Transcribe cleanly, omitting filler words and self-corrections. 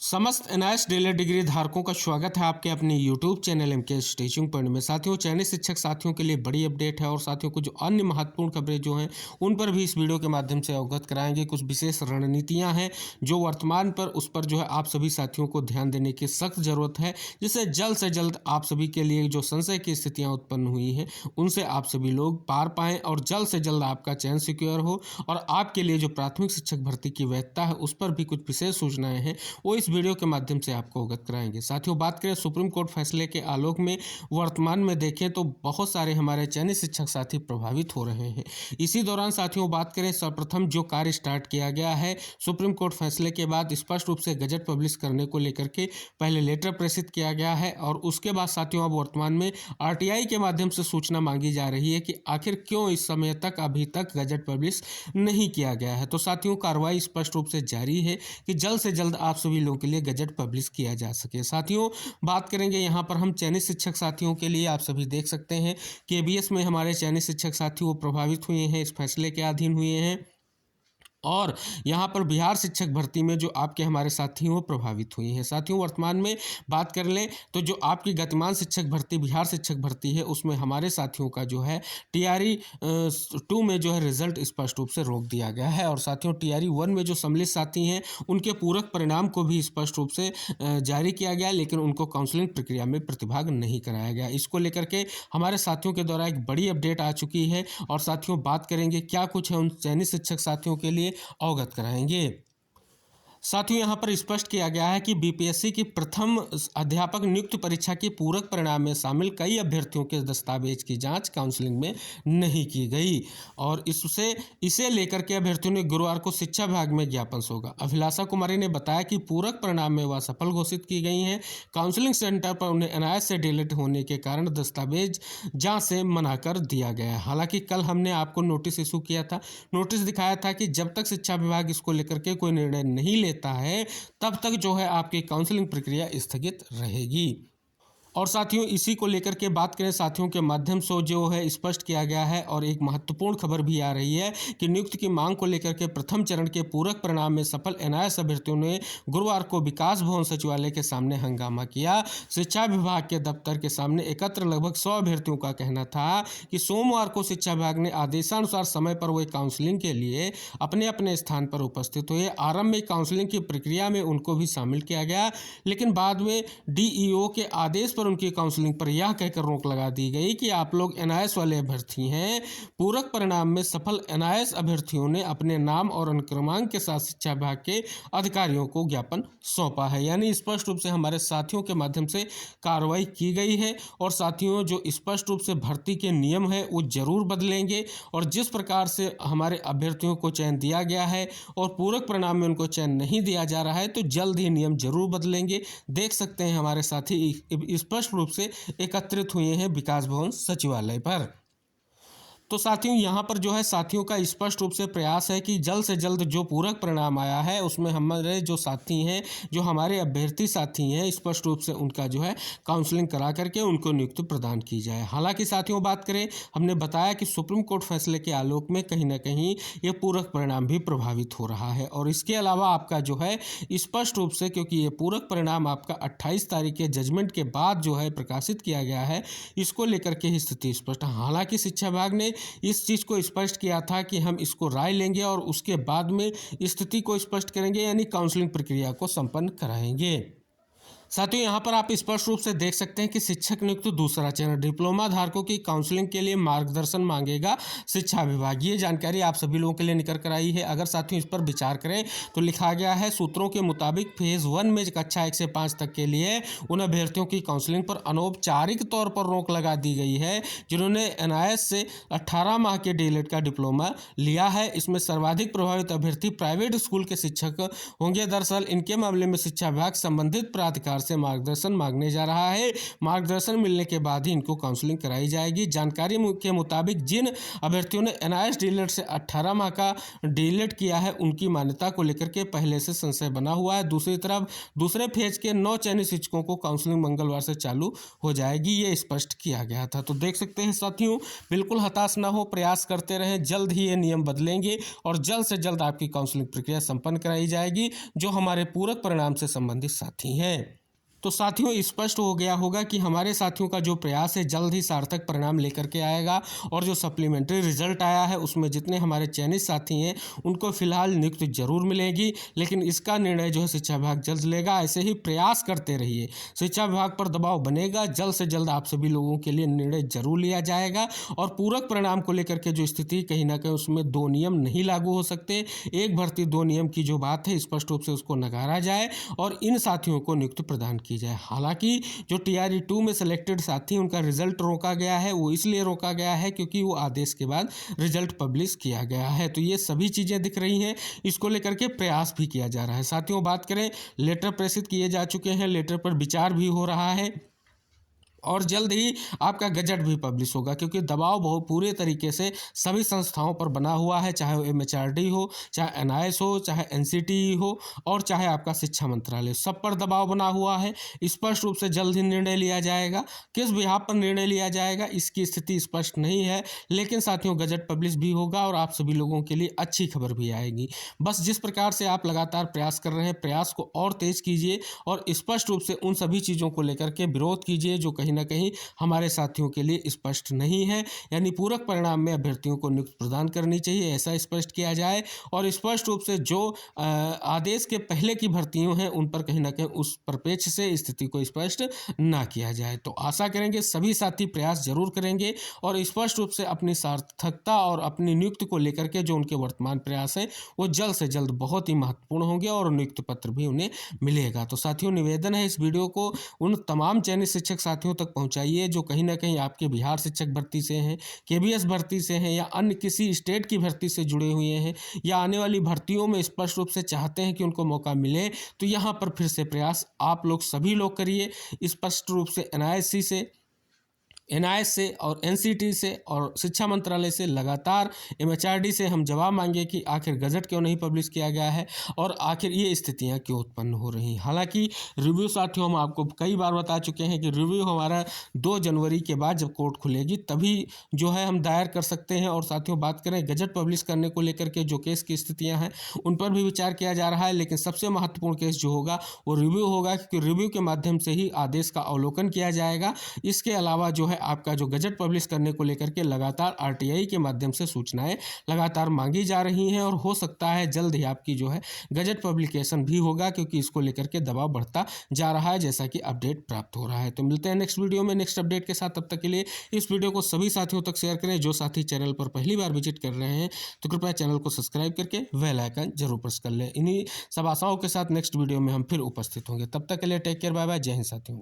समस्त NIS DElEd degree धारकों का स्वागत है आपके अपने YouTube channel MKS teaching point में। साथियों, चयनित शिक्षक साथियों के लिए बड़ी अपडेट है और साथियों कुछ अन्य महत्वपूर्ण खबरें जो हैं उन पर भी इस वीडियो के माध्यम से अवगत कराएंगे। कुछ विशेष रणनीतियां हैं जो वर्तमान पर उस पर जो है आप सभी साथियों को ध्यान देने की सख्त जरूरत है, जिससे जल्द से जल्द आप सभी के लिए जो संशय की स्थितियाँ उत्पन्न हुई हैं उनसे आप सभी लोग पार पाएँ और जल्द से जल्द आपका चयन सिक्योर हो। और आपके लिए जो प्राथमिक शिक्षक भर्ती की वैधता है उस पर भी कुछ विशेष सूचनाएं हैं, वो इस वीडियो के माध्यम से आपको अवगत कराएंगे। साथियोों, बात करें सुप्रीम कोर्ट फैसले के आलोक में वर्तमान में देखें तो बहुत सारे हमारे चयनित शिक्षक साथी प्रभावित हो रहे हैं। इसी दौरान साथियों बात करें, सर्वप्रथम जो कार्य स्टार्ट किया गया है सुप्रीम कोर्ट फैसले के बाद स्पष्ट रूप से गजट पब्लिश करने को लेकर के पहले लेटर प्रेषित किया गया है और उसके बाद साथियों अब वर्तमान में आरटीआई के माध्यम से सूचना मांगी जा रही है कि आखिर क्यों इस समय तक अभी तक गजट पब्लिश नहीं किया गया है। तो साथियों कार्रवाई स्पष्ट रूप से जारी है कि जल्द से जल्द आप सभी लोगों के लिए गजट पब्लिश किया जा सके। साथियों बात करेंगे यहाँ पर हम चयनित शिक्षक साथियों के लिए, आप सभी देख सकते हैं केबीएस में हमारे चयनित शिक्षक साथी वो प्रभावित हुए हैं, इस फैसले के अधीन हुए हैं। और यहाँ पर बिहार शिक्षक भर्ती में जो आपके हमारे साथी वो प्रभावित हुई हैं। साथियों वर्तमान में बात कर लें तो जो आपकी गतिमान शिक्षक भर्ती बिहार शिक्षक भर्ती है उसमें हमारे साथियों का जो है टीआरई 2 में जो है रिजल्ट स्पष्ट रूप से रोक दिया गया है। और साथियों टीआरई 1 में जो सम्मिलित साथी हैं उनके पूरक परिणाम को भी स्पष्ट रूप से जारी किया गया, लेकिन उनको काउंसलिंग प्रक्रिया में प्रतिभाग नहीं कराया गया। इसको लेकर के हमारे साथियों के द्वारा एक बड़ी अपडेट आ चुकी है और साथियों बात करेंगे क्या कुछ है उन चयनित शिक्षक साथियों के लिए अवगत कराएंगे। साथियों यहाँ पर स्पष्ट किया गया है कि बीपीएससी की प्रथम अध्यापक नियुक्ति परीक्षा की पूरक परिणाम में शामिल कई अभ्यर्थियों के दस्तावेज की जांच काउंसलिंग में नहीं की गई और इसे लेकर के अभ्यर्थियों ने गुरुवार को शिक्षा विभाग में ज्ञापन सौंपा। अभिलाषा कुमारी ने बताया कि पूरक परिणाम में वह सफल घोषित की गई हैं। काउंसलिंग सेंटर पर उन्हें एनआईएस से डिलीट होने के कारण दस्तावेज जाँच से मना कर दिया गया। हालांकि कल हमने आपको नोटिस इशू किया था, नोटिस दिखाया था कि जब तक शिक्षा विभाग इसको लेकर के कोई निर्णय नहीं लेता है तब तक जो है आपकी काउंसलिंग प्रक्रिया स्थगित रहेगी। और साथियों इसी को लेकर के बात करें, साथियों के माध्यम से जो है स्पष्ट किया गया है और एक महत्वपूर्ण खबर भी आ रही है कि नियुक्ति की मांग को लेकर के प्रथम चरण के पूरक परिणाम में सफल एनआईएस अभ्यर्थियों ने गुरुवार को विकास भवन सचिवालय के सामने हंगामा किया। शिक्षा विभाग के दफ्तर के सामने एकत्र लगभग 100 अभ्यर्थियों का कहना था कि सोमवार को शिक्षा विभाग ने आदेशानुसार समय पर वे काउंसलिंग के लिए अपने अपने स्थान पर उपस्थित हुए। आरंभ में काउंसलिंग की प्रक्रिया में उनको भी शामिल किया गया, लेकिन बाद में डीईओ के आदेश पर उनकी काउंसलिंग पर यह कहकर रोक लगा दी गई कि आप लोग एनआईएस वाले अभ्यर्थी हैं। पूरक परिणाम में सफल एनआईएस अभ्यर्थियों ने अपने नाम और अनुक्रमांक के साथ शिक्षा विभाग के अधिकारियों को ज्ञापन सौंपा है। यानी स्पष्ट रूप से हमारे साथियों के माध्यम से कार्रवाई की गई है और साथियों जो स्पष्ट रूप से भर्ती के नियम है वो जरूर बदलेंगे और जिस प्रकार से हमारे अभ्यर्थियों को चयन दिया गया है और पूरक परिणाम में उनको चयन नहीं दिया जा रहा है तो जल्द ही नियम जरूर बदलेंगे। देख सकते हैं हमारे साथी स्पष्ट रूप से एकत्रित हुए हैं विकास भवन सचिवालय पर। तो साथियों यहाँ पर जो है साथियों का स्पष्ट रूप से प्रयास है कि जल्द से जल्द जो पूरक परिणाम आया है उसमें हमारे जो साथी हैं, जो हमारे अभ्यर्थी साथी हैं, स्पष्ट रूप से उनका जो है काउंसलिंग करा करके उनको नियुक्ति प्रदान की जाए। हालांकि साथियों बात करें, हमने बताया कि सुप्रीम कोर्ट फैसले के आलोक में कहीं ना कहीं ये पूरक परिणाम भी प्रभावित हो रहा है और इसके अलावा आपका जो है स्पष्ट रूप से, क्योंकि ये पूरक परिणाम आपका 28 तारीख के जजमेंट के बाद जो है प्रकाशित किया गया है, इसको लेकर के ही स्थिति स्पष्ट। हालांकि शिक्षा विभाग ने इस चीज़ को स्पष्ट किया था कि हम इसको राय लेंगे और उसके बाद में स्थिति को स्पष्ट करेंगे, यानी काउंसलिंग प्रक्रिया को संपन्न कराएंगे। साथियों यहाँ पर आप स्पष्ट रूप से देख सकते हैं कि शिक्षक नियुक्ति दूसरा चरण डिप्लोमा धारकों की काउंसलिंग के लिए मार्गदर्शन मांगेगा शिक्षा विभाग। ये जानकारी आप सभी लोगों के लिए निकल कर आई है। अगर साथियों इस पर विचार करें तो लिखा गया है, सूत्रों के मुताबिक फेज 1 में कक्षा 1 से 5 तक के लिए उन अभ्यर्थियों की काउंसलिंग पर अनौपचारिक तौर पर रोक लगा दी गई है जिन्होंने एनआईएस से 18 माह के डीएलएड का डिप्लोमा लिया है। इसमें सर्वाधिक प्रभावित अभ्यर्थी प्राइवेट स्कूल के शिक्षक होंगे। दरअसल इनके मामले में शिक्षा विभाग संबंधित प्राधिकार से मार्गदर्शन मांगने जा रहा है। मार्गदर्शन मिलने के बाद ही इनको काउंसलिंग कराई जाएगी। जानकारी के मुताबिक जिन अभ्यर्थियों ने एनआईएस डीएलएड से 18 माह का डीएलएड किया है उनकी मान्यता को लेकर के पहले से संशय बना हुआ है। दूसरी तरफ दूसरे फेज के 9 चयनित शिक्षकों को काउंसलिंग मंगलवार से चालू हो जाएगी, ये स्पष्ट किया गया था। तो देख सकते हैं साथियों, बिल्कुल हताश ना हो, प्रयास करते रहें, जल्द ही ये नियम बदलेंगे और जल्द से जल्द आपकी काउंसलिंग प्रक्रिया संपन्न कराई जाएगी जो हमारे पूरक परिणाम से संबंधित साथी हैं। तो साथियों, स्पष्ट हो गया होगा कि हमारे साथियों का जो प्रयास है जल्द ही सार्थक परिणाम लेकर के आएगा और जो सप्लीमेंट्री रिजल्ट आया है उसमें जितने हमारे चयनित साथी हैं उनको फिलहाल नियुक्ति जरूर मिलेगी, लेकिन इसका निर्णय जो है शिक्षा विभाग जल्द लेगा। ऐसे ही प्रयास करते रहिए, शिक्षा विभाग पर दबाव बनेगा, जल्द से जल्द आप सभी लोगों के लिए निर्णय जरूर लिया जाएगा। और पूरक परिणाम को लेकर के जो स्थिति कहीं ना कहीं उसमें 2 नियम नहीं लागू हो सकते, एक भर्ती 2 नियम की जो बात है स्पष्ट रूप से उसको नकारा जाए और इन साथियों को नियुक्ति प्रदान की जाए। हालांकि जो TRE 2 में सिलेक्टेड साथी उनका रिजल्ट रोका गया है, वो इसलिए रोका गया है क्योंकि वो आदेश के बाद रिजल्ट पब्लिश किया गया है। तो ये सभी चीज़ें दिख रही हैं, इसको लेकर के प्रयास भी किया जा रहा है। साथियों, बात करें, लेटर प्रेषित किए जा चुके हैं, लेटर पर विचार भी हो रहा है और जल्द ही आपका गजट भी पब्लिश होगा, क्योंकि दबाव बहुत पूरे तरीके से सभी संस्थाओं पर बना हुआ है, चाहे वो MHRD हो, चाहे NIS हो, चाहे NCTE हो और चाहे आपका शिक्षा मंत्रालय, सब पर दबाव बना हुआ है। स्पष्ट रूप से जल्द ही निर्णय लिया जाएगा। किस बिहाफ पर निर्णय लिया जाएगा इसकी स्थिति स्पष्ट नहीं है, लेकिन साथियों गजट पब्लिश भी होगा और आप सभी लोगों के लिए अच्छी खबर भी आएगी। बस जिस प्रकार से आप लगातार प्रयास कर रहे हैं, प्रयास को और तेज कीजिए और स्पष्ट रूप से उन सभी चीज़ों को लेकर के विरोध कीजिए जो कहीं ना कहीं हमारे साथियों के लिए स्पष्ट नहीं है। यानी पूरक परिणाम में अभ्यर्थियों को नियुक्ति प्रदान करनी चाहिए, ऐसा स्पष्ट किया जाए और स्पष्ट रूप से जो आदेश के पहले की भर्तियों हैं उन पर कहीं ना कहीं उस परिप्रेक्ष्य से स्थिति को स्पष्ट ना किया जाए। तो आशा करेंगे सभी साथी प्रयास जरूर करेंगे और स्पष्ट रूप से अपनी सार्थकता और अपनी नियुक्ति को लेकर के जो उनके वर्तमान प्रयास हैं वो जल्द से जल्द बहुत ही महत्वपूर्ण होंगे और नियुक्ति पत्र भी उन्हें मिलेगा। तो साथियों, निवेदन है इस वीडियो को उन तमाम चयनित शिक्षक साथियों तक पहुंचाइए जो कहीं ना कहीं आपके बिहार शिक्षक भर्ती से हैं, KBS भर्ती से हैं या अन्य किसी स्टेट की भर्ती से जुड़े हुए हैं या आने वाली भर्तियों में स्पष्ट रूप से चाहते हैं कि उनको मौका मिले। तो यहाँ पर फिर से प्रयास आप लोग सभी लोग करिए, स्पष्ट रूप से NIS से और NCT से और शिक्षा मंत्रालय से लगातार MHRD से हम जवाब मांगे कि आखिर गजट क्यों नहीं पब्लिश किया गया है और आखिर ये स्थितियां क्यों उत्पन्न हो रही हैं। हालांकि रिव्यू साथियों हम आपको कई बार बता चुके हैं कि रिव्यू हमारा 2 जनवरी के बाद जब कोर्ट खुलेगी तभी जो है हम दायर कर सकते हैं। और साथियों, बात करें गजट पब्लिश करने को लेकर के जो केस की स्थितियाँ हैं उन पर भी विचार किया जा रहा है, लेकिन सबसे महत्वपूर्ण केस जो होगा वो रिव्यू होगा, क्योंकि रिव्यू के माध्यम से ही आदेश का अवलोकन किया जाएगा। इसके अलावा जो है आपका जो गजट पब्लिश करने को लेकर के लगातार RTI के माध्यम से सूचनाएं लगातार मांगी जा रही हैं और हो सकता है जल्द ही आपकी जो है गजट पब्लिकेशन भी होगा, क्योंकि इसको लेकर के दबाव बढ़ता जा रहा है जैसा कि अपडेट प्राप्त हो रहा है। तो मिलते हैं नेक्स्ट वीडियो में नेक्स्ट अपडेट के साथ। तब तक के लिए इस वीडियो को सभी साथियों तक शेयर करें। जो साथी चैनल पर पहली बार विजिट कर रहे हैं तो कृपया चैनल को सब्सक्राइब करके बेल आइकन जरूर प्रेस कर लें। इन्हीं सब आशाओं के साथ नेक्स्ट वीडियो में हम फिर उपस्थित होंगे। तब तक के लिए टेक केयर, बाय बाय, जय हिंद साथियों।